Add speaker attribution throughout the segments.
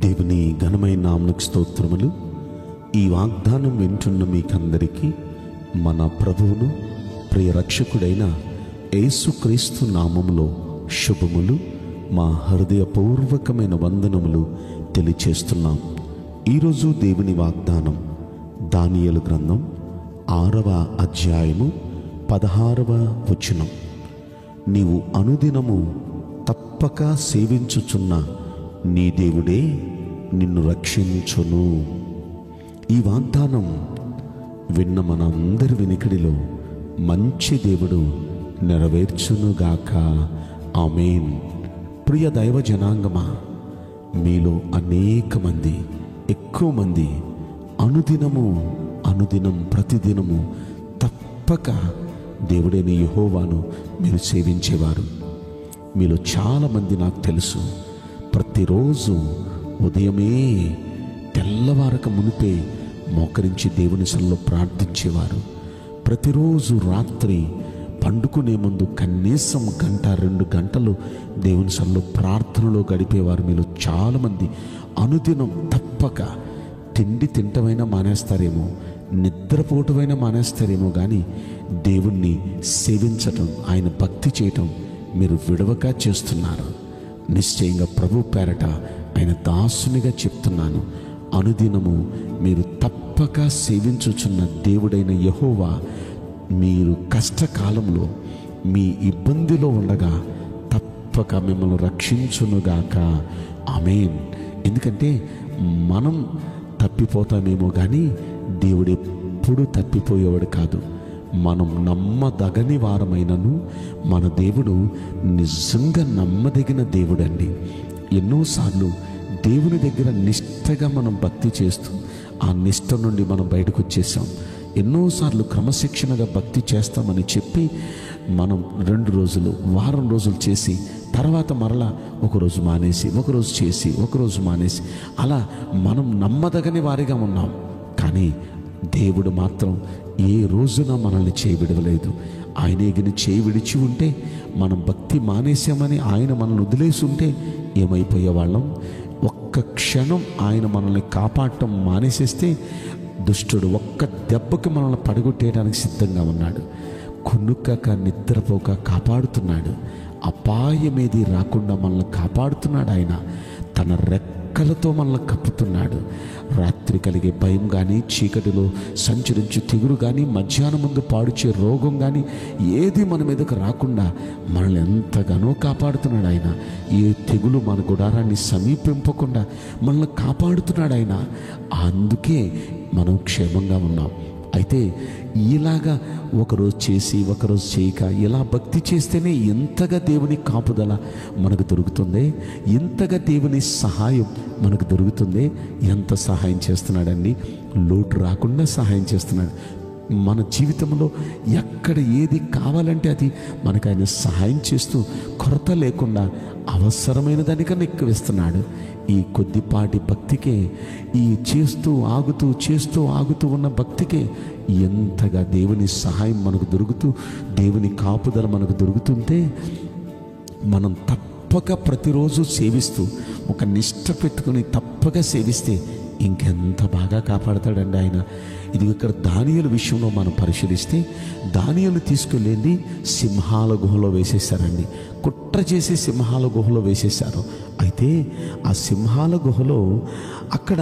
Speaker 1: దేవుని ఘనమైన నామమునకు స్తోత్రములు. ఈ వాగ్దానం వింటున్న మీకందరికీ మన ప్రభువును ప్రియ రక్షకుడైన యేసుక్రీస్తు నామములో శుభములు, మా హృదయపూర్వకమైన వందనములు తెలియచేస్తున్నాం. ఈరోజు దేవుని వాగ్దానం దానియేలు గ్రంథం 6వ అధ్యాయము 16వ వచనం. నీవు అనుదినము తప్పక సేవించుచున్న నీ దేవుడే నిన్ను రక్షించును. ఈ వాగ్దానం విన్న మనందరి వినికిడిలో మంచి దేవుడు నెరవేర్చునుగాక. ఆమేన్. ప్రియ దైవ జనాంగమా, మీలో అనేక మంది, ఎక్కువ మంది అనుదినం ప్రతిదినము తప్పక దేవుడైన యెహోవాను మీరు సేవించేవారు. మీలో చాలామంది నాకు తెలుసు, ప్రతిరోజు ఉదయమే తెల్లవారక మునిపే మోకరించి దేవుని సన్నిధిలో ప్రార్థించేవారు. ప్రతిరోజు రాత్రి పండుకునే ముందు కనీసం 1-2 గంటలు దేవుని సన్నిధిలో ప్రార్థనలో గడిపేవారు. మీలో చాలామంది అనుదినం తప్పక తిండి తింటమైనా మానేస్తారేమో, నిద్రపోవటమైనా మానేస్తారేమో, కానీ దేవుణ్ణి సేవించటం, ఆయన భక్తి చేయటం మీరు విడవక చేస్తున్నారు. నిశ్చయంగా ప్రభు పేరట ఆయన దాసునిగా చెప్తున్నాను, అనుదినము మీరు తప్పక సేవించుచున్న దేవుడైన యెహోవా మీరు కష్టకాలంలో, మీ ఇబ్బందిలో ఉండగా తప్పక మిమ్మల్ని రక్షించునుగాక. ఆమేన్. ఎందుకంటే మనం తప్పిపోతామేమో కానీ దేవుడు ఎప్పుడూ తప్పిపోయేవాడు కాదు. మనం నమ్మదగని వారమైనను మన దేవుడు నిజంగా నమ్మదగిన దేవుడండి. ఎన్నోసార్లు దేవుని దగ్గర నిష్టగా మనం భక్తి చేస్తూ ఆ నిష్ట నుండి మనం బయటకు వచ్చేసాం. ఎన్నోసార్లు క్రమశిక్షణగా భక్తి చేస్తామని చెప్పి మనం 2 రోజులు, వారం రోజులు చేసి తర్వాత మరలా ఒకరోజు మానేసి, ఒకరోజు చేసి, ఒకరోజు మానేసి, అలా మనం నమ్మదగని వారిగా ఉన్నాం. కానీ దేవుడు మాత్రం ఏ రోజున మనల్ని చేయి విడవలేదు. ఆయనే గిని చేయి విడిచి ఉంటే, మనం భక్తి మానేసామని ఆయన మనల్ని వదిలేసి ఉంటే ఏమైపోయేవాళ్ళం? ఒక్క క్షణం ఆయన మనల్ని కాపాడటం మానేసేస్తే దుష్టుడు ఒక్క దెబ్బకి మనల్ని పడగొట్టేయడానికి సిద్ధంగా ఉన్నాడు. కొనుక్కక నిద్రపోక కాపాడుతున్నాడు. అపాయమేది రాకుండా మనల్ని కాపాడుతున్నాడు. ఆయన తన రెక్కలతో మనల్ని కప్పుతున్నాడు. రాత్రి కలిగే భయం కానీ, చీకటిలో సంచరించే తెగులు కానీ, మధ్యాహ్నం ముందు పాడుచే రోగం కానీ ఏది మన మీదకు రాకుండా మనల్ని ఎంతగానో కాపాడుతున్నాడు ఆయన. ఏ తెగులు మన గుడారాన్ని సమీపింపకుండా మనల్ని కాపాడుతున్నాడు ఆయన. అందుకే మనం క్షేమంగా ఉన్నాం. అయితే ఇలాగా ఒకరోజు చేసి ఒకరోజు చేయక ఇలా భక్తి చేస్తేనే ఎంతగా దేవుని కాపుదల మనకు దొరుకుతుంది, ఎంతగా దేవుని సహాయం మనకు దొరుకుతుంది. ఎంత సహాయం చేస్తున్నాడండి, లోటు రాకుండా సహాయం చేస్తున్నాడు. మన జీవితంలో ఎక్కడ ఏది కావాలంటే అది మనకు ఆయన సహాయం చేస్తూ కొరత లేకుండా అవసరమైన దానికన్నా ఎక్కువ ఇస్తున్నాడు. ఈ కొద్దిపాటి భక్తికే, ఈ చేస్తూ ఆగుతూ ఉన్న భక్తికే ఎంతగా దేవుని సహాయం మనకు దొరుకుతూ, దేవుని కాపుదల మనకు దొరుకుతుంటే మనం తప్పక ప్రతిరోజు సేవిస్తూ ఒక నిష్ట పెట్టుకుని తప్పక సేవిస్తే ఇంకెంత బాగా కాపాడతాడండి ఆయన. ఇది ఇక్కడ దానియేలు విషయంలో మనం పరిశీలిస్తే, దానియేలు తీసుకెళ్ళి సింహాల గుహలో వేసేశారండి. కుట్ర చేసి సింహాల గుహలో వేసేశారు. అయితే ఆ సింహాల గుహలో అక్కడ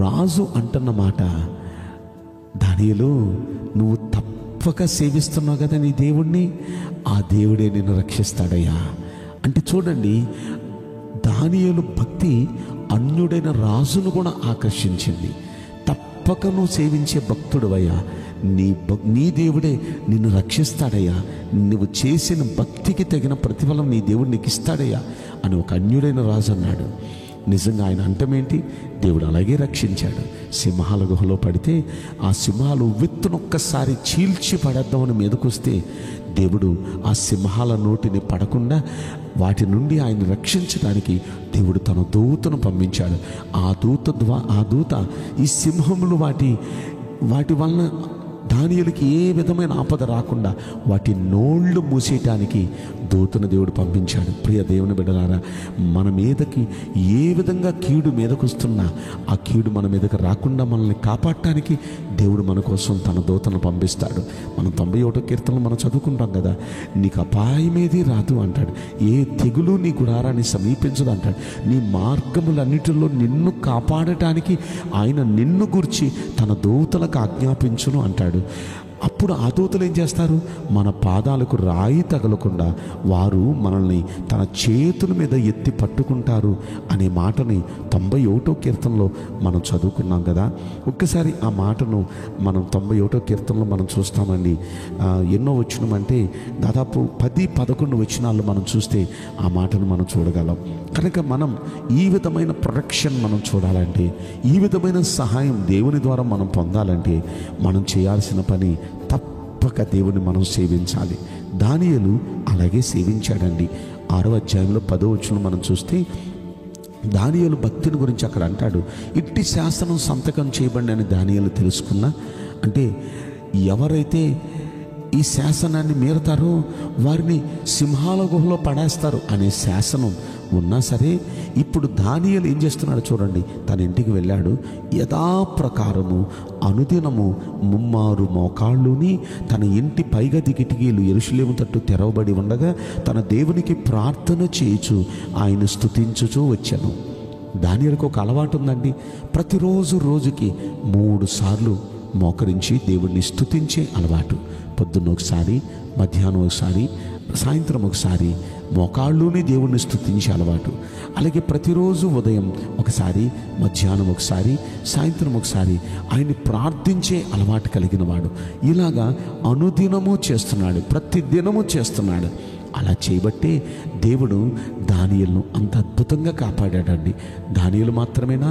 Speaker 1: రాజు అంటున్నమాట, దానియేలు నువ్వు తప్పక సేవిస్తున్నావు కదా నీ దేవుణ్ణి, ఆ దేవుడే నిన్ను రక్షిస్తాడయ్యా అంటే. చూడండి, దానియేలు భక్తి అన్యుడైన రాజును కూడా ఆకర్షించింది. తప్పక నువ్వు సేవించే భక్తుడవయ్యా, నీ దేవుడే నిన్ను రక్షిస్తాడయ్యా, నువ్వు చేసిన భక్తికి తగిన ప్రతిఫలం నీ దేవుడు నీకు ఇస్తాడయ్యా అని ఒక అన్యుడైన రాజు అన్నాడు. నిజంగా ఆయన అంటమేంటి? దేవుడు అలాగే రక్షించాడు. సింహాల గుహలో పడితే ఆ సింహాలు విత్తునొక్కసారి చీల్చి పడేద్దామని మీదకొస్తే దేవుడు ఆ సింహాల నోటిని పడకుండా వాటి నుండి ఆయన రక్షించడానికి దేవుడు తన దూతను పంపించాడు. ఆ దూత ఈ సింహములు వాటి వలన దానియేలుకి ఏ విధమైన ఆపద రాకుండా వాటి నోళ్ళు మూసేయటానికి దూతను దేవుడు పంపించాడు. ప్రియ దేవుని బిడ్డలారా, మన మీదకి ఏ విధంగా కీడు మీదకు వస్తున్నా ఆ కీడు మన మీదకి రాకుండా మనల్ని కాపాడటానికి దేవుడు మన కోసం తన దూతను పంపిస్తాడు. మనం 91వ కీర్తనలో మనం చదువుకుంటాం కదా, నీకు అపాయమేది రాదు అంటాడు, ఏ తెగులు నీ గుడారాన్ని సమీపించదు అంటాడు, నీ మార్గములన్నిటిలో నిన్ను కాపాడటానికి ఆయన నిన్ను గురించి తన దూతలకు ఆజ్ఞాపించును అంటాడు. అప్పుడు ఆ దూతలు ఏం చేస్తారు? మన పాదాలకు రాయి తగలకుండా వారు మనల్ని తన చేతుల మీద ఎత్తి పట్టుకుంటారు అనే మాటని 91వ కీర్తనలో మనం చదువుకున్నాం కదా. ఒక్కసారి ఆ మాటను మనం 91వ కీర్తనలో మనం చూస్తామండి. ఎన్నో వచనం అంటే దాదాపు 10-11 వచనాలు మనం చూస్తే ఆ మాటను మనం చూడగలం. కనుక మనం ఈ విధమైన ప్రొటెక్షన్ మనం చూడాలంటే, ఈ విధమైన సహాయం దేవుని ద్వారా మనం పొందాలంటే మనం చేయాల్సిన పని తప్పక దేవుని మనం సేవించాలి. దానియేలు అలాగే సేవించాడండి. 6వ అధ్యాయంలో 10వ వచనం మనం చూస్తే దానియేలు భక్తిని గురించి అక్కడ అంటాడు, ఇట్టి శాసనం సంతకం చేయబడి అని దానియేలు తెలుసుకున్నా, అంటే ఎవరైతే ఈ శాసనాన్ని మీరతారో వారిని సింహాల గుహలో పడేస్తారు అనే శాసనం ఉన్నా సరే, ఇప్పుడు దానియేలు ఏం చేస్తున్నాడు చూడండి. తన ఇంటికి వెళ్ళాడు, యథాప్రకారము అనుదినము 3 మోకాళ్ళుని తన ఇంటి పైగది కిటికీలు యెరూషలేము తట్టు తెరవబడి ఉండగా తన దేవునికి ప్రార్థన చేయుచు ఆయన స్తుతించుచూ వచ్చాను. దానియేలుకు ఒక అలవాటు ఉందండి. ప్రతిరోజు రోజుకి 3 సార్లు మోకరించి దేవుణ్ణి స్తుతించే అలవాటు. పొద్దున్న ఒకసారి, మధ్యాహ్నం ఒకసారి, సాయంత్రం ఒకసారి మోకాళ్ళుని దేవుణ్ణి స్తుతించే అలవాటు. అలాగే ప్రతిరోజు ఉదయం ఒకసారి, మధ్యాహ్నం ఒకసారి, సాయంత్రం ఒకసారి ఆయన్ని ప్రార్థించే అలవాటు కలిగిన వాడు. ఇలాగా అనుదినము చేస్తున్నాడు, ప్రతి దినము చేస్తున్నాడు. అలా చేయబట్టే దేవుడు దానియేలును అంత అద్భుతంగా కాపాడాడండి. దానియేలు మాత్రమేనా?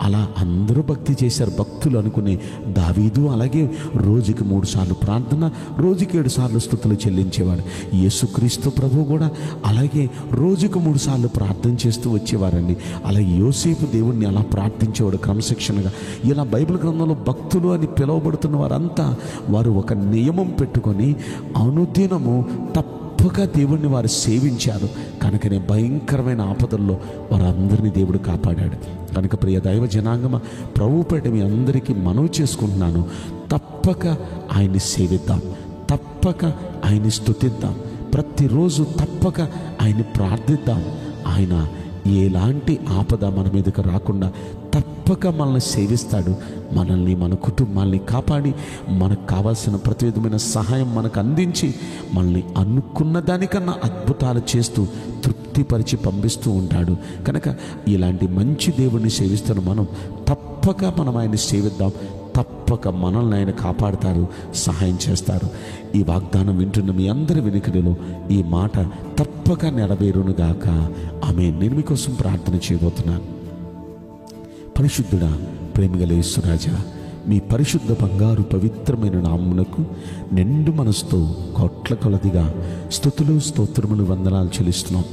Speaker 1: అలా అందరూ భక్తి చేశారు. భక్తులు అనుకునే దావీదు అలాగే రోజుకి 3 సార్లు ప్రార్థన, రోజుకి 7 సార్లు స్తుతులు చెల్లించేవాడు. యేసుక్రీస్తు ప్రభు కూడా అలాగే రోజుకు 3 సార్లు ప్రార్థన చేస్తూ వచ్చేవారండి. అలా యోసేపు దేవుణ్ణి అలా ప్రార్థించేవాడు క్రమశిక్షణగా. ఇలా బైబిల్ గ్రంథంలో భక్తులు అని పిలువబడుతున్న వారంతా వారు ఒక నియమం పెట్టుకొని అనుదినము తప్పక దేవుణ్ణి వారు సేవించారు. కనుకనే భయంకరమైన ఆపదల్లో వారందరినీ దేవుడు కాపాడాడు. కనుక ప్రియ దైవ జనాంగమ, ప్రభుపేట మీ అందరికీ మనవి చేసుకుంటున్నాను, తప్పక ఆయన్ని సేవిద్దాం, తప్పక ఆయన్ని స్తుతిద్దాం, ప్రతిరోజు తప్పక ఆయన్ని ప్రార్థిద్దాం. ఆయన ఎలాంటి ఆపద మన మీదకి రాకుండా తప్పక మనల్ని సేవిస్తాడు. మనల్ని, మన కుటుంబాల్ని కాపాడి మనకు కావాల్సిన ప్రతి విధమైన సహాయం మనకు అందించి మనల్ని అనుకున్న దానికన్నా అద్భుతాలు చేస్తూ తృప్తిపరిచి పంపిస్తూ ఉంటాడు. కనుక ఇలాంటి మంచి దేవుణ్ణి సేవిస్తున్న మనం తప్పక ఆయన్ని సేవిద్దాం. తప్పక మనల్ని ఆయన కాపాడుతారు, సహాయం చేస్తారు. ఈ వాగ్దానం వింటున్న మీ అందరి వెనుకడిలో ఈ మాట తప్పక నెరవేరునుగాక. ఆమేన్. నేను మీకోసం ప్రార్థన చేయబోతున్నాను. పరిశుద్ధుడా, ప్రేమగల యేసురాజా, మీ పరిశుద్ధ బంగారు పవిత్రమైన నామమునకు నిండు మనసుతో కోట్ల కొలదిగా స్తుతులు, స్తోత్రములు, వందనాలు చెల్లిస్తున్నాం.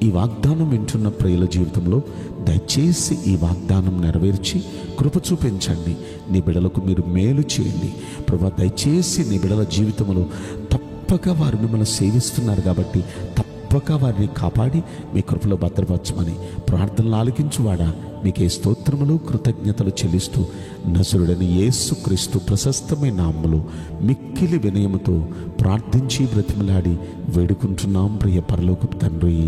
Speaker 1: ఈ వాగ్దానం వింటున్న ప్రియుల జీవితంలో దయచేసి ఈ వాగ్దానం నెరవేర్చి కృప చూపించండి. నీ బిడలకు మీరు మేలు చేయండి ప్రభువా. దయచేసి నీ బిడల జీవితంలో తప్పక వారు మిమ్మల్ని సేవిస్తున్నారు కాబట్టి తప్పక వారిని కాపాడి మీ కృపలో భద్రపరచమని ప్రార్థనలు ఆలకించువాడా, మీకే స్తోత్రములు, కృతజ్ఞతలు చెల్లిస్తూ నజరుడైన యేసుక్రీస్తు ప్రశస్తమైన నామములో మిక్కిలి వినయముతో ప్రార్థించి బ్రతిమలాడి వేడుకుంటున్నాం ప్రియ పరలోకపు తండ్రి.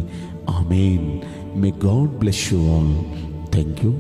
Speaker 1: Amen. May God bless you all. Thank you.